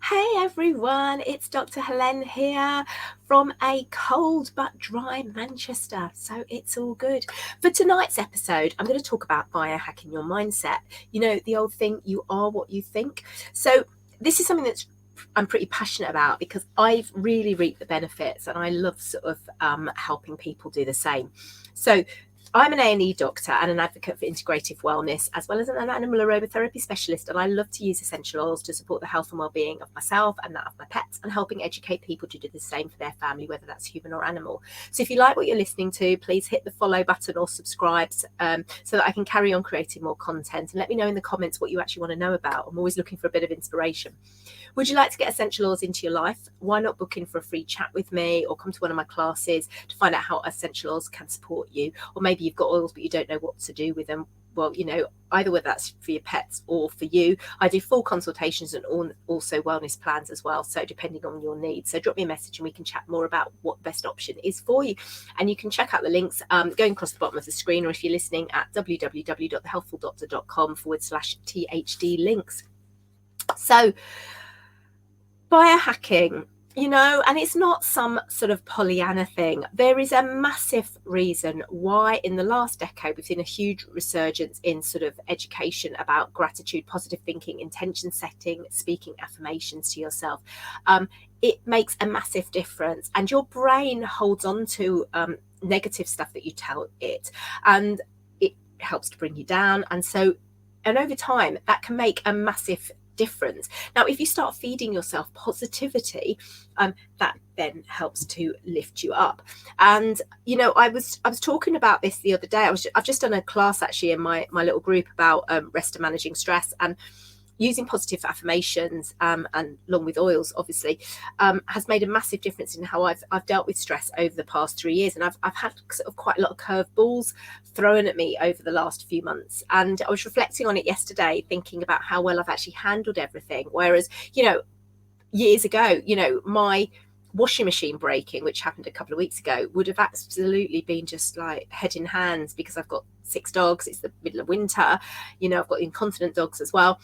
Hey everyone, it's Dr. Helene here from a cold but dry Manchester, so it's all good. For tonight's episode, I'm going to talk about biohacking your mindset. You know, the old thing, you are what you think. So this is something I'm pretty passionate about because I've really reaped the benefits and I love sort of helping people do the same. So I'm an A&E doctor and an advocate for integrative wellness, as well as an animal aromatherapy specialist, and I love to use essential oils to support the health and well-being of myself and that of my pets, and helping educate people to do the same for their family, whether that's human or animal. So if you like what you're listening to, please hit the follow button or subscribe so that I can carry on creating more content, and let me know in the comments what you actually want to know about. I'm always looking for a bit of inspiration. Would you like to get essential oils into your life? Why not book in for a free chat with me or come to one of my classes to find out how essential oils can support you? Or maybe you've got oils but you don't know what to do with them. Well, you know, either whether that's for your pets or for you. I do full consultations and also wellness plans as well, so depending on your needs. So drop me a message and we can chat more about what the best option is for you. And you can check out the links going across the bottom of the screen, or if you're listening at www.thehealthfuldoctor.com/THD links. So biohacking, you know, and it's not some sort of Pollyanna thing. There is a massive reason why in the last decade we've seen a huge resurgence in sort of education about gratitude, positive thinking, intention setting, speaking affirmations to yourself. It makes a massive difference, and your brain holds on to negative stuff that you tell it, and it helps to bring you down. And over time that can make a massive difference. Now, if you start feeding yourself positivity, that then helps to lift you up. And you know, I was talking about this the other day. I've just done a class actually in my little group about rest and managing stress, and using positive affirmations and along with oils obviously has made a massive difference in how I've dealt with stress over the past 3 years. And I've had sort of quite a lot of curveballs thrown at me over the last few months, and I was reflecting on it yesterday, thinking about how well I've actually handled everything. Whereas, you know, years ago, you know, my washing machine breaking, which happened a couple of weeks ago, would have absolutely been just like head in hands, because I've got 6 dogs, it's the middle of winter, you know, I've got incontinent dogs as well.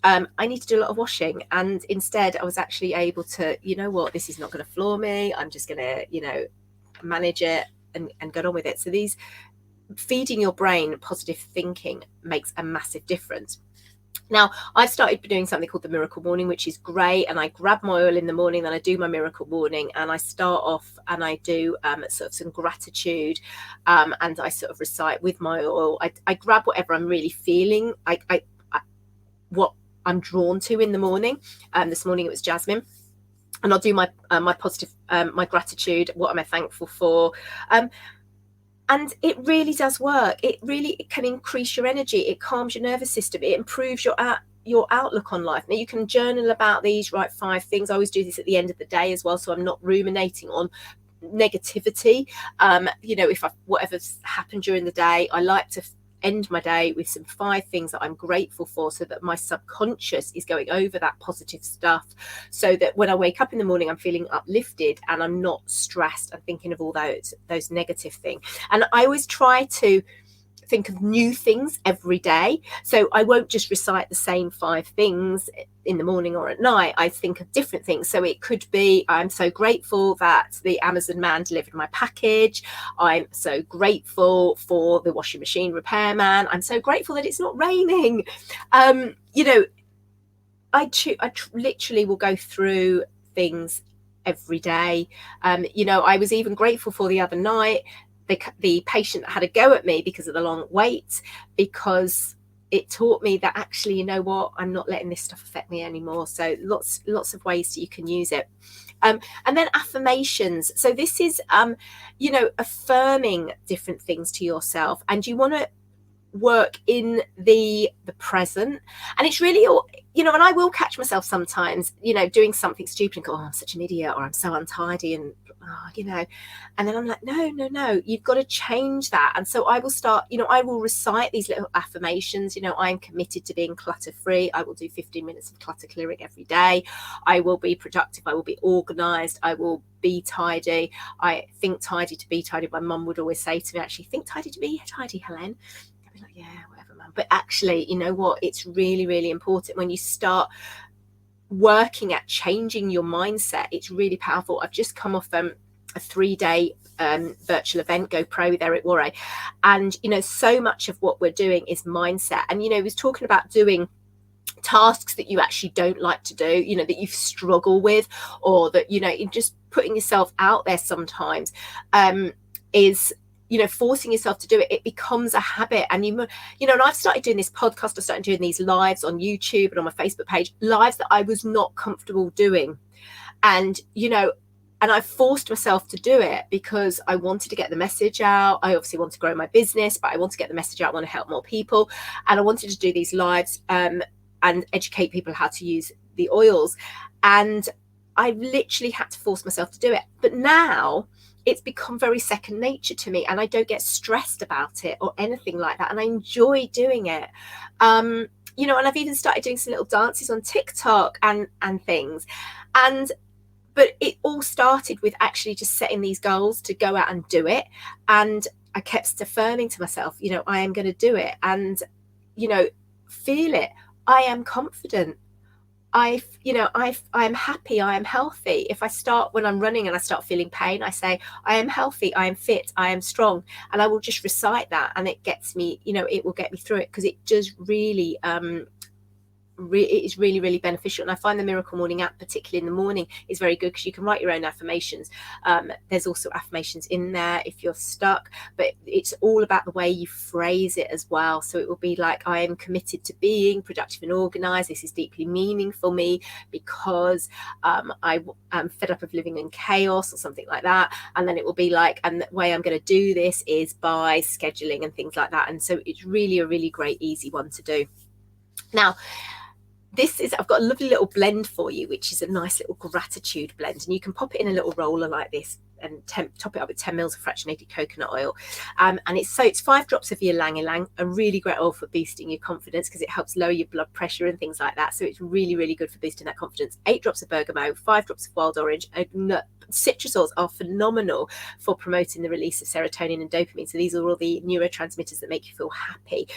I need to do a lot of washing, and instead I was actually able to, you know what, this is not going to floor me, I'm just going to, you know, manage it and get on with it. So these feeding your brain positive thinking makes a massive difference. Now, I've started doing something called the Miracle Morning, which is great. And I grab my oil in the morning, then I do my Miracle Morning, and I start off and I do sort of some gratitude, and I sort of recite with my oil. I grab whatever I'm really feeling, what I'm drawn to in the morning. This morning it was jasmine, and I'll do my positive, my gratitude. What am I thankful for? And it really does work. It can increase your energy. It calms your nervous system. It improves your outlook on life. Now, you can journal about these, write 5 things. I always do this at the end of the day as well, so I'm not ruminating on negativity. You know, if whatever's happened during the day, I like to end my day with some 5 things that I'm grateful for, so that my subconscious is going over that positive stuff, so that when I wake up in the morning I'm feeling uplifted and I'm not stressed and thinking of all those negative things. And I always try to think of new things every day, so I won't just recite the same 5 things in the morning or at night. I think of different things. So it could be, I'm so grateful that the Amazon man delivered my package. I'm so grateful for the washing machine repairman. I'm so grateful that it's not raining. You know, I literally will go through things every day. You know, I was even grateful for the other night, the patient that had a go at me because of the long wait, because it taught me that actually, you know what, I'm not letting this stuff affect me anymore. So lots of ways that you can use it. And then affirmations. So this is, you know, affirming different things to yourself, and you want to work in the present. And it's really, you know, and I will catch myself sometimes, you know, doing something stupid and go, oh, I'm such an idiot, or I'm so untidy, and you know, and then I'm like, no, you've got to change that. And so I will start, you know, I will recite these little affirmations. You know, I'm committed to being clutter free. I will do 15 minutes of clutter clearing every day. I will be productive. I will be organized. I will be tidy. I think tidy to be tidy. My mum would always say to me, actually, think tidy to be tidy, Helene. I'd be like, yeah, whatever, mum. But actually, you know what? It's really, really important when you start working at changing your mindset, it's really powerful. I've just come off a 3-day virtual event, Go Pro with Eric Worre, and so much of what we're doing is mindset. And he was talking about doing tasks that you actually don't like to do, that you struggle with, or that just putting yourself out there sometimes is forcing yourself to do it. It becomes a habit. And and I've started doing this podcast, I started doing these lives on YouTube and on my Facebook page, lives that I was not comfortable doing, and and I forced myself to do it because I wanted to get the message out. I obviously want to grow my business, but I want to get the message out. I want to help more people, and I wanted to do these lives and educate people how to use the oils. And I literally had to force myself to do it. But now it's become very second nature to me, and I don't get stressed about it or anything like that. And I enjoy doing it. And I've even started doing some little dances on TikTok and things. But it all started with actually just setting these goals to go out and do it. And I kept affirming to myself, I am going to do it, and, feel it. I am confident. I'm happy. I am healthy. If I start when I'm running and I start feeling pain, I say, I am healthy. I am fit. I am strong. And I will just recite that. And it gets me, it will get me through it, because it does really, it is really, really beneficial. And I find the Miracle Morning app, particularly in the morning, is very good because you can write your own affirmations. There's also affirmations in there if you're stuck, but it's all about the way you phrase it as well. So it will be like, I am committed to being productive and organized. This is deeply meaningful for me because I am fed up of living in chaos, or something like that. And then it will be like, and the way I'm going to do this is by scheduling and things like that. And so it's really a really great, easy one to do. Now, I've got a lovely little blend for you, which is a nice little gratitude blend, and you can pop it in a little roller like this and top it up with 10 mils of fractionated coconut oil. And it's 5 drops of your ylang ylang, a really great oil for boosting your confidence because it helps lower your blood pressure and things like that. So it's really, really good for boosting that confidence. 8 drops of bergamot, 5 drops of wild orange. Citrus oils are phenomenal for promoting the release of serotonin and dopamine. So these are all the neurotransmitters that make you feel happy.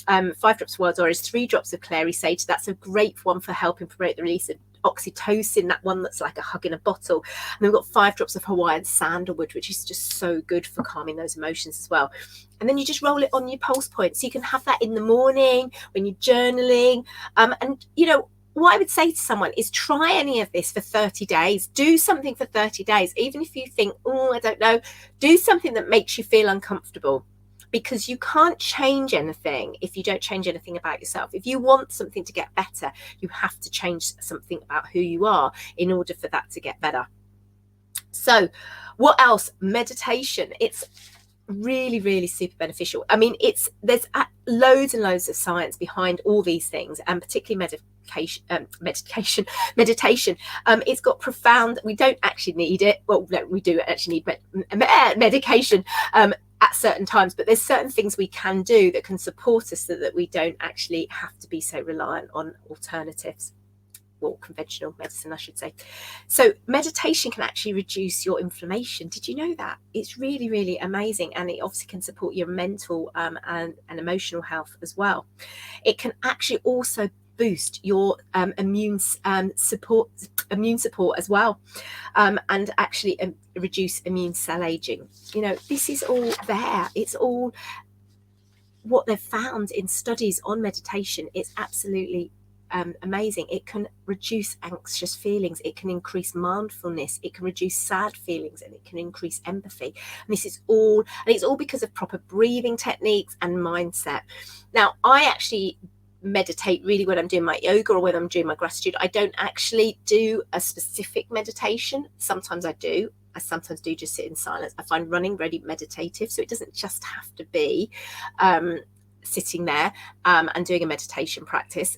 5 drops of wild orange, 3 drops of clary sage. That's a great one for helping promote the release of oxytocin, that one that's like a hug in a bottle. And then we've got 5 drops of Hawaiian sandalwood, which is just so good for calming those emotions as well. And then you just roll it on your pulse point. So you can have that in the morning when you're journaling. And what I would say to someone is try any of this for 30 days. Do something for 30 days. Even if you think, I don't know, do something that makes you feel uncomfortable. Because you can't change anything if you don't change anything about yourself. If you want something to get better, you have to change something about who you are in order for that to get better. So what else? Meditation. It's really, really super beneficial. I mean, there's loads and loads of science behind all these things, and particularly meditation. It's got profound, we don't actually need it. Well, no, we do actually need medication at certain times, but there's certain things we can do that can support us so that we don't actually have to be so reliant on alternatives, or conventional medicine, I should say. So meditation can actually reduce your inflammation. Did you know that? It's really, really amazing. And it obviously can support your mental and emotional health as well. It can actually also boost your immune support as well, and actually reduce immune cell aging. This is all there. It's all what they've found in studies on meditation. It's absolutely amazing. It can reduce anxious feelings, it can increase mindfulness, it can reduce sad feelings, and it can increase empathy. And it's all because of proper breathing techniques and mindset. Now, I actually meditate really when I'm doing my yoga or when I'm doing my gratitude. I don't actually do a specific meditation. Sometimes I do. I sometimes do just sit in silence. I find running really meditative, so it doesn't just have to be sitting there and doing a meditation practice.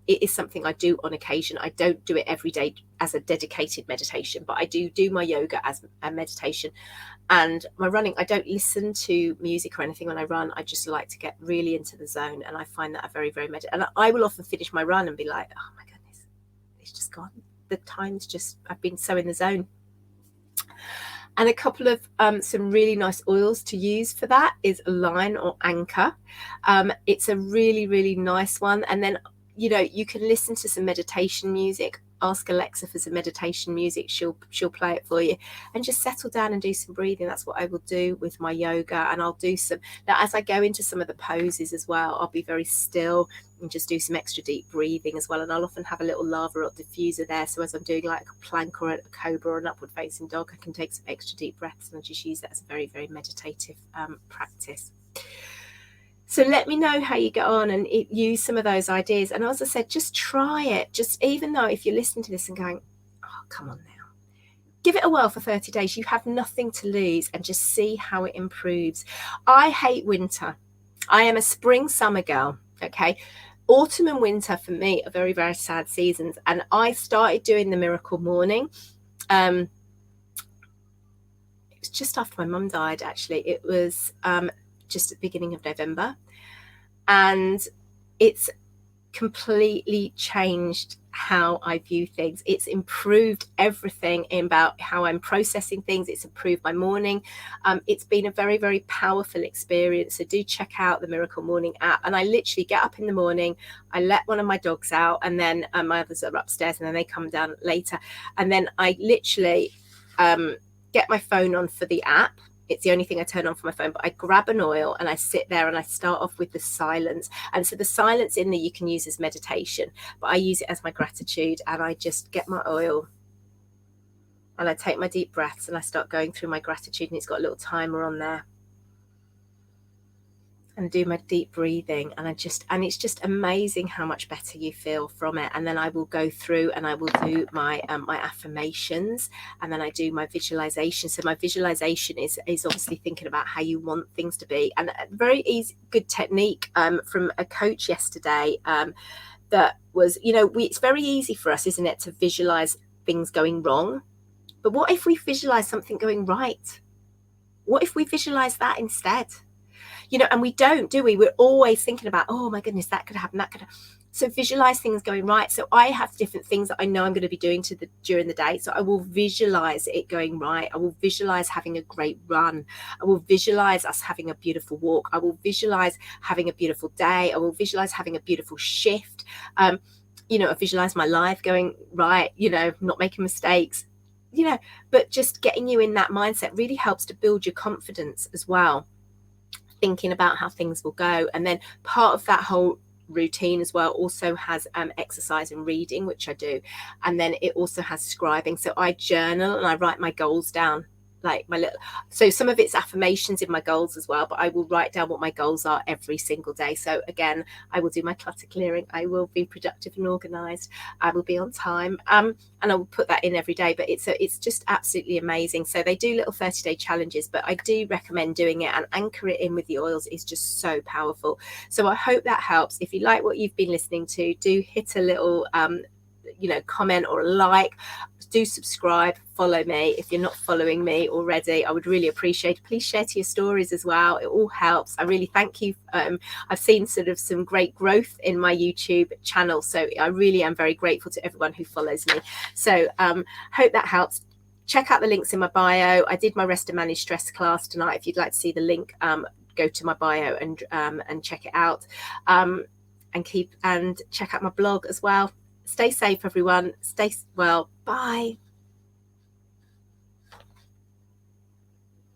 It is something I do on occasion. I don't do it every day as a dedicated meditation, but I do my yoga as a meditation. And my running, I don't listen to music or anything when I run. I just like to get really into the zone, and I find that a very, very and I will often finish my run and be like, oh my goodness, it's just gone. The time's just, I've been so in the zone. And a couple of some really nice oils to use for that is Line or Anchor. It's a really, really nice one. And then you can listen to some meditation music. Ask Alexa for some meditation music. She'll play it for you, and just settle down and do some breathing. That's what I will do with my yoga. And I'll do some, now as I go into some of the poses as well, I'll be very still and just do some extra deep breathing as well. And I'll often have a little lava rock diffuser there, so as I'm doing like a plank or a cobra or an upward facing dog, I can take some extra deep breaths, and I'll just use that as a very, very meditative practice. So let me know how you get on and use some of those ideas. And as I said, just try it. Just, even though if you're listening to this and going, oh, come on now, give it a whirl for 30 days. You have nothing to lose, and just see how it improves. I hate winter. I am a spring summer girl. Okay. Autumn and winter for me are very, very sad seasons. And I started doing the miracle morning. It was just after my mum died, actually. It was just at the beginning of November, and it's completely changed how I view things. It's improved everything about how I'm processing things. It's improved my morning. It's been a very, very powerful experience. So do check out the Miracle Morning app. And I literally get up in the morning, I let one of my dogs out, and then my others are upstairs, and then they come down later. And then I literally get my phone on for the app. It's the only thing I turn on for my phone, but I grab an oil and I sit there and I start off with the silence. And so the silence in there you can use as meditation, but I use it as my gratitude. And I just get my oil and I take my deep breaths and I start going through my gratitude, and it's got a little timer on there, and do my deep breathing. And it's just amazing how much better you feel from it. And then I will go through and I will do my my affirmations, and then I do my visualization. So my visualization is obviously thinking about how you want things to be. And a very easy, good technique from a coach yesterday that was, it's very easy for us, isn't it, to visualize things going wrong. But what if we visualize something going right? What if we visualize that instead? And we don't, do we? We're always thinking about, oh my goodness, that could happen, that could happen. So visualize things going right. So I have different things that I know I'm going to be doing during the day. So I will visualize it going right. I will visualize having a great run. I will visualize us having a beautiful walk. I will visualize having a beautiful day. I will visualize having a beautiful shift. I visualize my life going right, not making mistakes, but just getting you in that mindset really helps to build your confidence as well, thinking about how things will go. And then part of that whole routine as well also has exercise and reading, which I do. And then it also has scribing. So I journal and I write my goals down, like so some of it's affirmations in my goals as well, but I will write down what my goals are every single day. So again, I will do my clutter clearing, I will be productive and organized, I will be on time, and I will put that in every day. But it's just absolutely amazing. So they do little 30-day challenges, but I do recommend doing it, and anchor it in with the oils is just so powerful. So I hope that helps. If you like what you've been listening to, do hit a little comment or a like. Do subscribe, follow me. If you're not following me already, I would really appreciate it. Please share to your stories as well. It all helps. I really thank you. I've seen sort of some great growth in my YouTube channel, so I really am very grateful to everyone who follows me. So hope that helps. Check out the links in my bio. I did my Rest and Manage Stress class tonight. If you'd like to see the link, go to my bio and check it out, and check out my blog as well. Stay safe, everyone. Stay well. Bye.